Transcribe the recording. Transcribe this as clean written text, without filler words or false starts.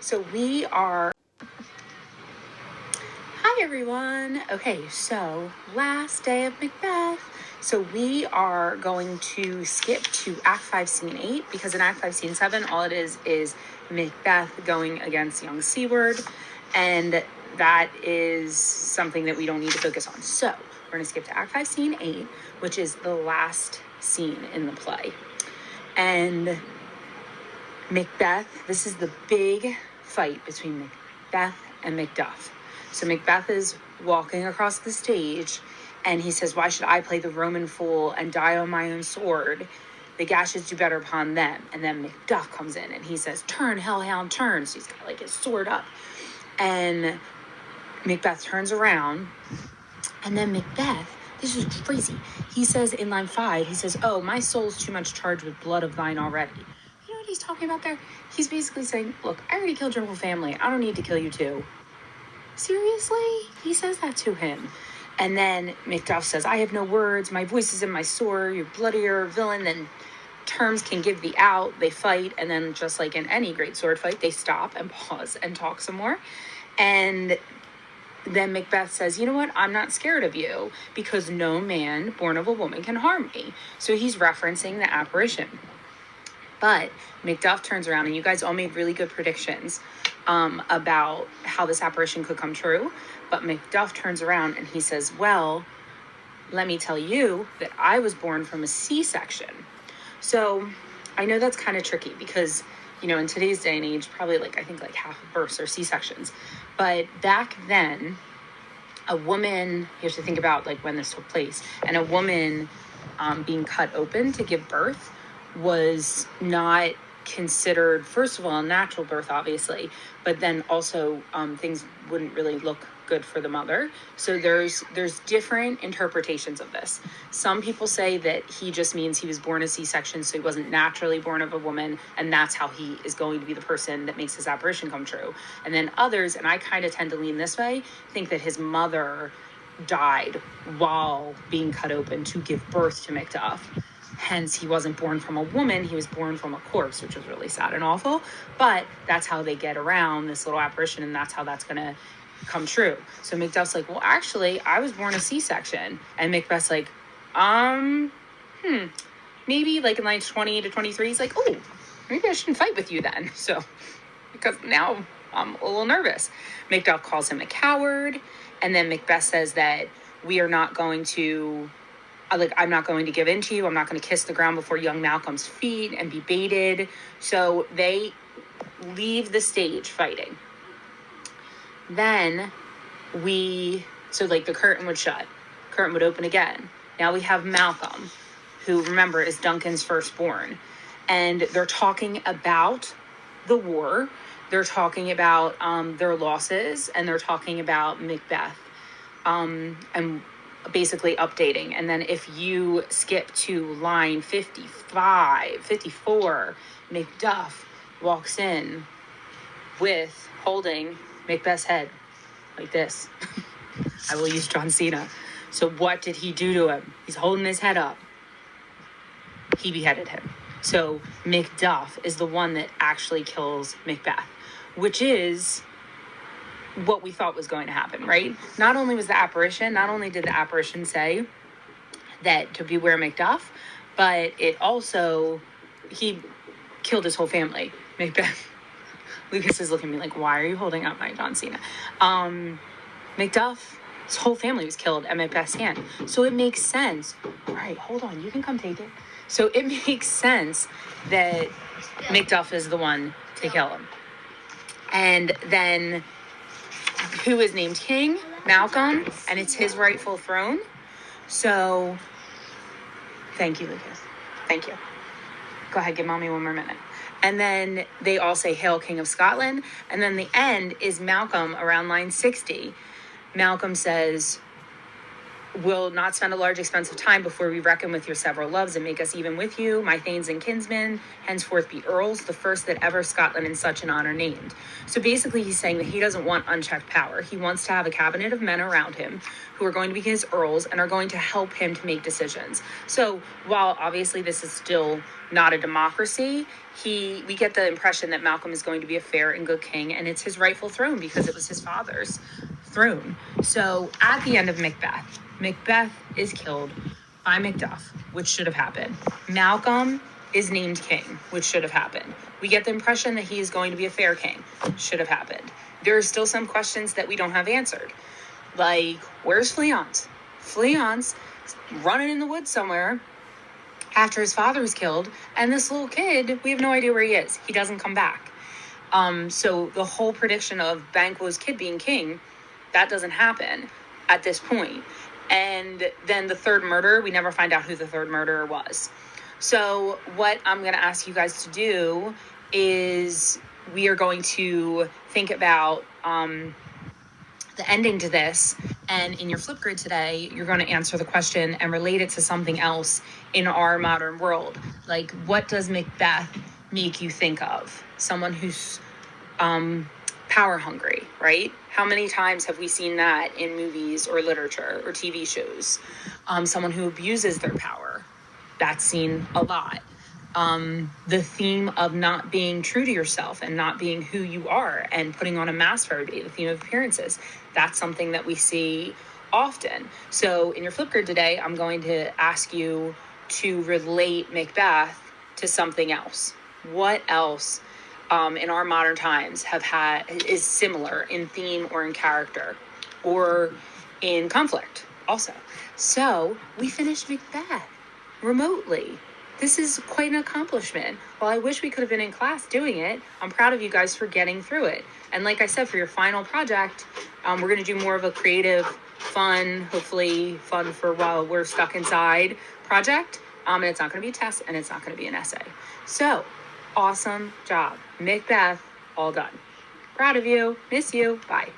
So we are... Hi, everyone. Okay, so last day of Macbeth. So we are going to skip to Act 5, Scene 8, because in Act 5, Scene 7, all it is Macbeth going against young Seward, and that is something that we don't need to focus on. So we're going to skip to Act 5, Scene 8, which is the last scene in the play. And Macbeth, this is the big fight between Macbeth and Macduff. So Macbeth is walking across the stage, and he says, "Why should I play the Roman fool and die on my own sword? The gashes do better upon them." And then Macduff comes in, and he says, "Turn, hellhound, turn." So he's got like his sword up. And Macbeth turns around, and then Macbeth, this is crazy, he says in line 5, he says, "Oh, my soul's too much charged with blood of thine already." You know what he's talking about there? He's basically saying, look, I already killed your whole family. I don't need to kill you too. Seriously? He says that to him. And then Macduff says, "I have no words. My voice is in my sword. You're bloodier villain than terms can give thee out." They fight. And then just like in any great sword fight, they stop and pause and talk some more. And then Macbeth says, "You know what? I'm not scared of you because no man born of a woman can harm me." So he's referencing the apparition. But Macduff turns around, and you guys all made really good predictions about how this apparition could come true. But Macduff turns around and he says, "Well, let me tell you that I was born from a C-section." So I know that's kind of tricky because, you know, in today's day and age, probably I think half of births are C-sections. But back then, a woman, you have to think about when this took place, and a woman being cut open to give birth was not considered, first of all, a natural birth, obviously, but then also things wouldn't really look good for the mother. So there's different interpretations of this. Some people say that he just means he was born a C-section, so he wasn't naturally born of a woman, and that's how he is going to be the person that makes his apparition come true. And then others, and I kind of tend to lean this way, think that his mother died while being cut open to give birth to Macduff. Hence, he wasn't born from a woman, he was born from a corpse, which was really sad and awful. But that's how they get around this little apparition, and that's how that's going to come true. So Macduff's like, "Well, actually, I was born a C-section." And Macbeth's like, maybe in lines 20 to 23, he's like, "Oh, maybe I shouldn't fight with you then." So, because now I'm a little nervous. Macduff calls him a coward. And then Macbeth says that we are not going to... I'm not going to give in to you. I'm not going to kiss the ground before young Malcolm's feet and be baited. So they leave the stage fighting. Then the curtain would shut. Curtain would open again. Now we have Malcolm, who, remember, is Duncan's firstborn. And they're talking about the war. They're talking about their losses. And they're talking about Macbeth. And basically updating. And then if you skip to line 54, Macduff walks in holding Macbeth's head like this. I will use John Cena. So what did he do to him? He's holding his head up. He beheaded him. So Macduff is the one that actually kills Macbeth, which is what we thought was going to happen, right? Not only did the apparition say that to beware Macduff, but it also, he killed his whole family. Macbeth, Lucas is looking at me like, "Why are you holding up my John Cena?" Macduff, his whole family was killed at Macbeth's hand. So it makes sense. All right, hold on, you can come take it. So it makes sense that Macduff is the one to kill him. And then who is named king? Malcolm, and it's his rightful throne. So, thank you, Lucas. Thank you. Go ahead, give mommy one more minute. And then they all say, "Hail, King of Scotland." And then the end is Malcolm around line 60. Malcolm says, will not spend a large expense of time before we reckon with your several loves and make us even with you, my thanes and kinsmen, henceforth be earls, the first that ever Scotland in such an honor named. So basically he's saying that he doesn't want unchecked power. He wants to have a cabinet of men around him who are going to be his earls and are going to help him to make decisions. So while obviously this is still not a democracy, we get the impression that Malcolm is going to be a fair and good king, and it's his rightful throne because it was his father's throne. So at the end of Macbeth is killed by Macduff, which should have happened. Malcolm is named king, which should have happened. We get the impression that he is going to be a fair king, should have happened. There are still some questions that we don't have answered. Like, where's Fleance? Fleance running in the woods somewhere after his father was killed, and this little kid, we have no idea where he is. He doesn't come back. So the whole prediction of Banquo's kid being king, that doesn't happen at this point. And then the third murder, we never find out who the third murderer was. So what I'm going to ask you guys to do is we are going to think about the ending to this, and in your Flipgrid today, you're going to answer the question and relate it to something else in our modern world. Like, what does Macbeth make you think of? Someone who's power hungry, right? How many times have we seen that in movies or literature or TV shows? Someone who abuses their power. That's seen a lot. The theme of not being true to yourself and not being who you are and putting on a mask for everybody, the theme of appearances. That's something that we see often. So in your Flipgrid today, I'm going to ask you to relate Macbeth to something else. What else in our modern times is similar in theme or in character or in conflict also? So we finished Macbeth remotely. This is quite an accomplishment. While I wish we could have been in class doing it, I'm proud of you guys for getting through it. And like I said, for your final project, we're going to do more of a creative, fun, hopefully fun for while we're stuck inside project. And it's not going to be a test, and it's not going to be an essay. So, awesome job. Macbeth, all done. Proud of you. Miss you. Bye.